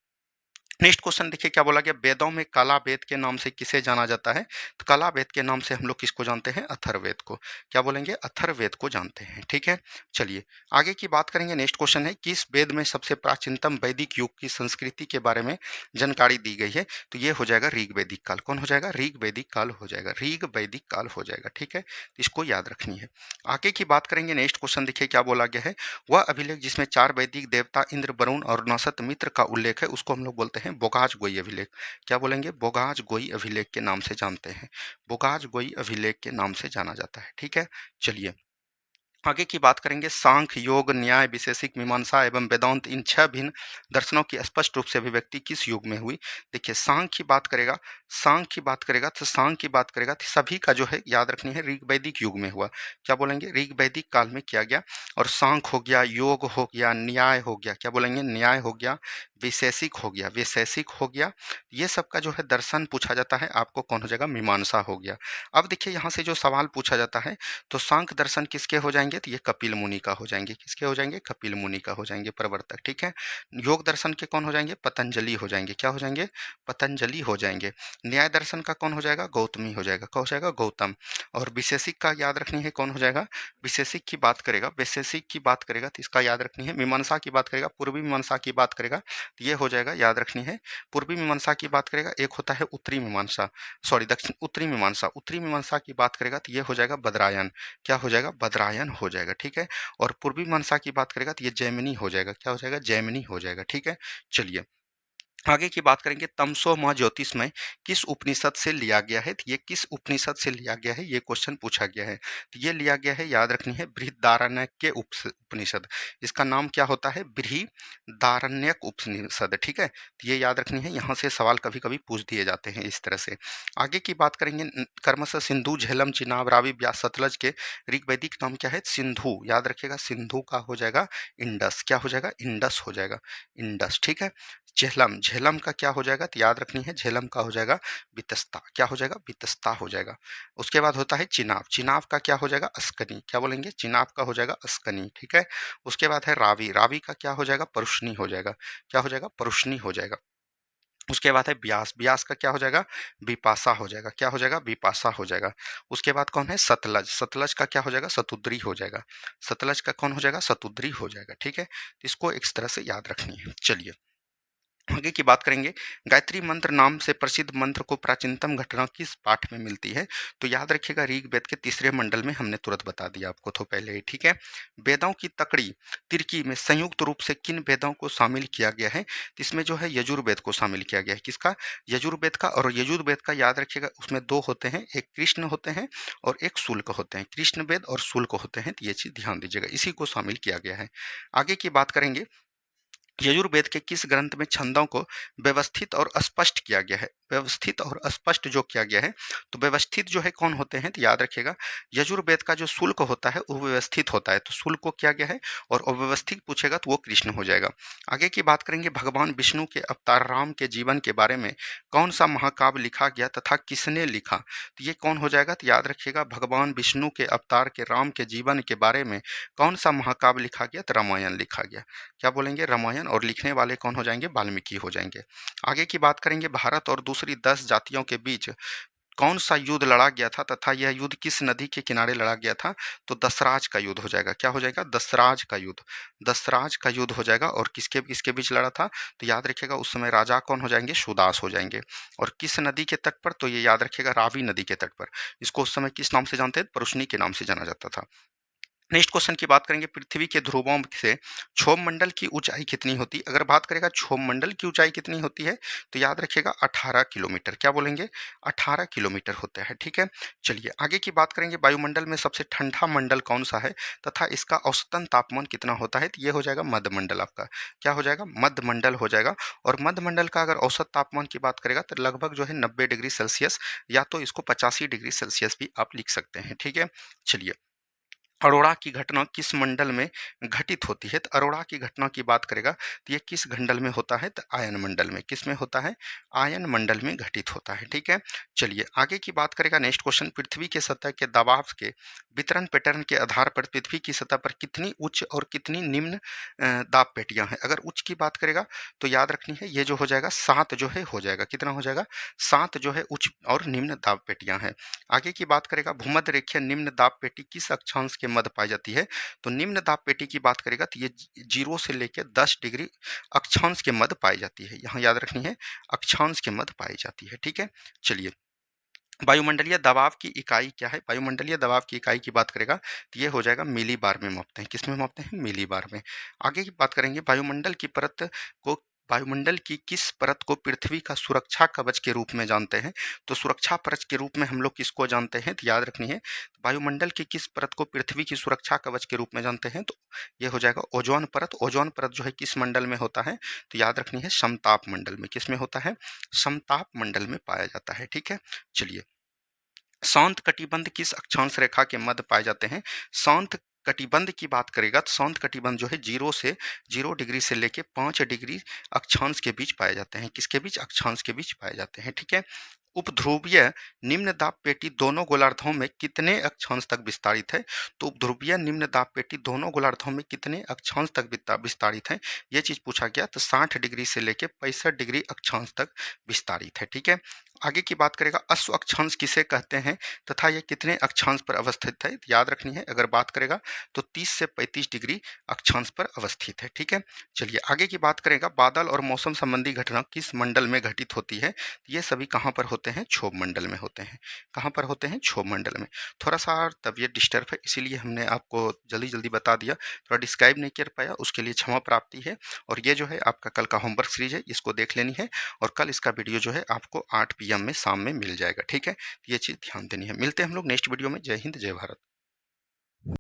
नेक्स्ट क्वेश्चन देखिए क्या बोला गया, वेदों में काला वेद के नाम से किसे जाना जाता है? तो काला वेद के नाम से हम लोग किसको जानते हैं? अथर्ववेद को। क्या बोलेंगे? अथर्ववेद को जानते हैं। ठीक है, चलिए आगे की बात करेंगे। नेक्स्ट क्वेश्चन है, किस वेद में सबसे प्राचीनतम वैदिक युग की संस्कृति के बारे में जानकारी दी गई है? तो ये हो जाएगा ऋग्वैदिक काल। कौन हो जाएगा? ऋग्वैदिक काल हो जाएगा। ऋग्वैदिक काल हो जाएगा। ठीक है, इसको याद रखनी है। आगे की बात करेंगे। नेक्स्ट क्वेश्चन देखिए क्या बोला गया है, वह अभिलेख जिसमें 4 वैदिक देवता इंद्र, वरुण और नौसत मित्र का उल्लेख है उसको हम लोग बोलते हैं बोगाज गोई अभिलेख। क्या बोलेंगे? बोगाज गोई अभिलेख के नाम से जानते हैं। बोगाज गोई अभिलेख के नाम से जाना जाता है। ठीक है, चलिए आगे की बात करेंगे। सांख्य, योग, न्याय, वैशेषिक, मीमांसा एवं वेदांत, इन 6 भिन्न दर्शनों की स्पष्ट रूप से अभिव्यक्ति किस युग में हुई? देखिए सांख्य की बात करेगा, सांख्य की बात करेगा तो सभी का जो है याद रखनी है ऋग्वैदिक युग में हुआ। क्या बोलेंगे? ऋग्वैदिक काल में किया गया। और सांख्य हो गया, योग हो गया, न्याय हो गया। क्या बोलेंगे? न्याय हो गया, वैशेषिक हो गया, ये सब का जो है दर्शन पूछा जाता है आपको, कौन हो जाएगा? मीमांसा हो गया। अब देखिए यहाँ से जो सवाल पूछा जाता है, तो सांख्य दर्शन किसके हो जाएंगे? तो ये कपिल मुनि का हो जाएंगे। किसके हो जाएंगे? कपिल मुनि का हो जाएंगे, प्रवर्तक। ठीक है, योग दर्शन के कौन हो जाएंगे? पतंजलि हो जाएंगे। क्या हो जाएंगे? पतंजलि हो जाएंगे। न्याय दर्शन का कौन हो जाएगा? गौतमी हो जाएगा। कौन हो जाएगा? गौतम। और विशेषिक का याद रखनी है, कौन हो जाएगा? विशेषिक की बात करेगा, वैशेषिक की बात करेगा तो इसका याद रखनी है। मीमांसा की बात करेगा, पूर्वी मीमांसा की बात करेगा तो ये हो जाएगा, याद रखनी है, पूर्वी मीमांसा की बात करेगा। एक होता है उत्तरी मीमांसा, सॉरी दक्षिण उत्तरी मीमांसा। उत्तरी मीमांसा की बात करेगा तो ये हो जाएगा बदरायन। क्या हो जाएगा? बदरायन हो जाएगा। ठीक है, और पूर्वी मीमांसा की बात करेगा तो ये जैमिनी हो जाएगा। क्या हो जाएगा? जैमिनी हो जाएगा। ठीक है, चलिए आगे की बात करेंगे। तमसो मां ज्योतिषमय किस उपनिषद से लिया गया है? तो ये किस उपनिषद से लिया गया है, ये क्वेश्चन पूछा गया है। तो ये लिया गया है, याद रखनी है, बृहदारण्यक उपनिषद। इसका नाम क्या होता है? बृहदारण्यक उपनिषद। ठीक है, तो ये याद रखनी है, यहाँ से सवाल कभी कभी पूछ दिए जाते हैं इस तरह से। आगे की बात करेंगे। कर्मश, सिंधु, झेलम, चिनाब, रावी, ब्यास, सतलज के ऋग्वैदिक नाम क्या है? सिंधु। याद रखिएगा, सिंधु का हो जाएगा इंडस। क्या हो जाएगा? इंडस हो जाएगा, इंडस। ठीक है, झेलम, झेलम का क्या हो जाएगा, तो याद रखनी है, झेलम का हो जाएगा वितस्ता, क्या हो जाएगा, वितस्ता हो जाएगा। उसके बाद होता है चिनाब, चिनाब का क्या हो जाएगा, अस्कनी, क्या बोलेंगे, चिनाब का हो जाएगा अस्कनी, ठीक है। उसके बाद है रावी, रावी का क्या हो जाएगा, परुष्णी हो जाएगा, क्या हो जाएगा, परुष्णी हो जाएगा। उसके बाद है ब्यास, ब्यास का क्या हो जाएगा, बिपाशा हो जाएगा, क्या हो जाएगा, बिपाशा हो जाएगा। उसके बाद कौन है, सतलज, सतलज का क्या हो जाएगा, सतुद्री हो जाएगा, सतलज का कौन हो जाएगा, सतुद्री हो जाएगा, ठीक है। तो इसको इस तरह से याद रखनी है। चलिए आगे की बात करेंगे। गायत्री मंत्र नाम से प्रसिद्ध मंत्र को प्राचीनतम घटना किस पाठ में मिलती है, तो याद रखिएगा ऋग्वेद के तीसरे मंडल में, हमने तुरंत बता दिया आपको तो पहले ही, ठीक है। वेदों की तकड़ी तिरकी में संयुक्त रूप से किन वेदों को शामिल किया गया है, तो इसमें जो है यजुर्वेद को शामिल किया गया है, किसका, यजुर्वेद का। और यजुर्वेद का याद रखिएगा उसमें दो होते हैं, एक कृष्ण होते हैं और एक शुल्क होते हैं, कृष्ण वेद और शुल्क होते हैं, तो ये चीज ध्यान दीजिएगा, इसी को शामिल किया गया है। आगे की बात करेंगे। यजुर्वेद के किस ग्रंथ में छंदों को व्यवस्थित और स्पष्ट किया गया है, व्यवस्थित और स्पष्ट जो किया गया है, तो व्यवस्थित जो है कौन होते हैं, तो याद रखिएगा यजुर्वेद का जो शुल्क होता है वो व्यवस्थित होता है, तो शुल्क को किया गया है, और अव्यवस्थित पूछेगा तो वो कृष्ण हो जाएगा। आगे की बात करेंगे। भगवान विष्णु के अवतार राम के जीवन के बारे में कौन सा महाकाव्य लिखा गया तथा किसने लिखा, तो ये कौन हो जाएगा, तो याद रखिएगा भगवान विष्णु के अवतार के राम के जीवन के बारे में कौन सा महाकाव्य लिखा गया, तो रामायण लिखा गया, क्या बोलेंगे, रामायण। और लिखने वाले कौन हो जाएंगे, वाल्मीकि हो जाएंगे। आगे की बात करेंगे। भारत और दूसरी 10 जातियों के बीच कौन सा युद्ध लड़ा गया था तथा यह युद्ध किस नदी के किनारे लड़ा गया था, तो दसराज का युद्ध हो जाएगा, क्या हो जाएगा, दसराज का युद्ध, दसराज का युद्ध हो जाएगा। और किसके किसके बीच लड़ा था, तो याद रखिएगा उस समय राजा कौन हो जाएंगे, सुदास हो जाएंगे। और किस नदी के तट पर, तो ये याद रखिएगा रावी नदी के तट पर। इसको उस समय किस नाम से जानते हैं, परुष्णी के नाम से जाना जाता था। नेक्स्ट क्वेश्चन की बात करेंगे। पृथ्वी के ध्रुवों से क्षोभ मंडल की ऊंचाई कितनी होती है, अगर बात करेगा क्षोभ मंडल की ऊंचाई कितनी होती है, तो याद रखिएगा 18 किलोमीटर, क्या बोलेंगे, 18 किलोमीटर होता है, ठीक है। चलिए आगे की बात करेंगे। वायुमंडल में सबसे ठंडा मंडल कौन सा है तथा इसका औसतन तापमान कितना होता है, तो ये हो जाएगा मध्य मंडल, आपका क्या हो जाएगा, मध्य मंडल हो जाएगा। और मध्य मंडल का अगर औसत तापमान की बात करेगा तो लगभग जो है 90 डिग्री सेल्सियस, या तो इसको 85 डिग्री सेल्सियस भी आप लिख सकते हैं, ठीक है। चलिए अरोड़ा की घटना किस मंडल में घटित होती है, तो अरोड़ा की घटना की बात करेगा तो ये किस मंडल में होता है, तो आयन मंडल में, किस में होता है, आयन मंडल में घटित होता है, ठीक है। चलिए आगे की बात करेगा। Next question. पृथ्वी के सतह के दबाव के वितरण पैटर्न के आधार पर पृथ्वी की सतह पर कितनी उच्च और कितनी निम्न दाब पेटियां हैं, अगर उच्च की बात करेगा तो याद रखनी है ये जो हो जाएगा 7 जो है हो जाएगा, कितना हो जाएगा, 7 जो है उच्च और निम्न दाब पेटियां हैं। आगे की बात करेगा। भूमध्य रेखीय निम्न दाब पेटी किस अक्षांश के मध्य पाई जाती है, तो निम्न दाब पेटी की बात करेगा तो ये 0 से लेकर 10 डिग्री अक्षांश के मध्य पाई जाती है, यहाँ याद रखनी है अक्षांश के मध्य पाई जाती है, ठीक है। चलिए वायुमंडलीय दबाव की इकाई क्या है, वायुमंडलीय दबाव की इकाई की बात करेगा तो ये हो जाएगा मिली बार में मापते हैं, किस में मापते हैं, मिली बार में। आगे की बात करेंगे। वायुमंडल की परत को वायुमंडल की किस परत को पृथ्वी का सुरक्षा कवच के रूप में जानते हैं, तो सुरक्षा परत के रूप में हम लोग किसको जानते हैं, तो याद रखनी है वायुमंडल की किस परत को पृथ्वी की सुरक्षा कवच के रूप में जानते हैं, तो ये हो जाएगा ओजोन परत। ओजोन परत जो है किस मंडल में होता है, तो याद रखनी है समताप मंडल में, किस में होता है, समताप मंडल में पाया जाता है, ठीक है। चलिए शांत कटिबंध किस अक्षांश रेखा के मध्य पाए जाते हैं, शांत कटिबंध की बात करेगा तो शांत कटिबंध जो है 0 डिग्री से लेके 5 डिग्री अक्षांश के बीच पाए जाते हैं, किसके बीच, अक्षांश के बीच पाए जाते हैं, ठीक है। उपध्रुवीय निम्न दाब पेटी दोनों गोलार्धों में कितने अक्षांश तक विस्तारित है, तो उपध्रुवीय निम्न दाब पेटी दोनों गोलार्धों में कितने अक्षांश तक विस्तारित है, ये चीज पूछा गया, तो 60 डिग्री से लेके 65 डिग्री अक्षांश तक विस्तारित है, ठीक है। आगे की बात करेगा। अश्व अक्षांश किसे कहते हैं तथा यह कितने अक्षांश पर अवस्थित है, याद रखनी है अगर बात करेगा तो 30 से 35 डिग्री अक्षांश पर अवस्थित है, ठीक है। चलिए आगे की बात करेगा। बादल और मौसम संबंधी घटना किस मंडल में घटित होती है, ये सभी कहाँ पर होते हैं, क्षोभ मंडल में होते हैं, कहाँ पर होते हैं, क्षोभ मंडल में। थोड़ा सा तबीयत डिस्टर्ब है इसीलिए हमने आपको जल्दी जल्दी बता दिया, थोड़ा डिस्क्राइब नहीं कर पाया, उसके लिए क्षमा प्राप्ति है। और ये जो है आपका कल का होमवर्क सीरीज है, इसको देख लेनी है, और कल इसका वीडियो जो है आपको 8 PM में शाम में मिल जाएगा, ठीक है। ये चीज़ ध्यान देनी है। मिलते हैं हम लोग नेक्स्ट वीडियो में। जय हिंद जय भारत।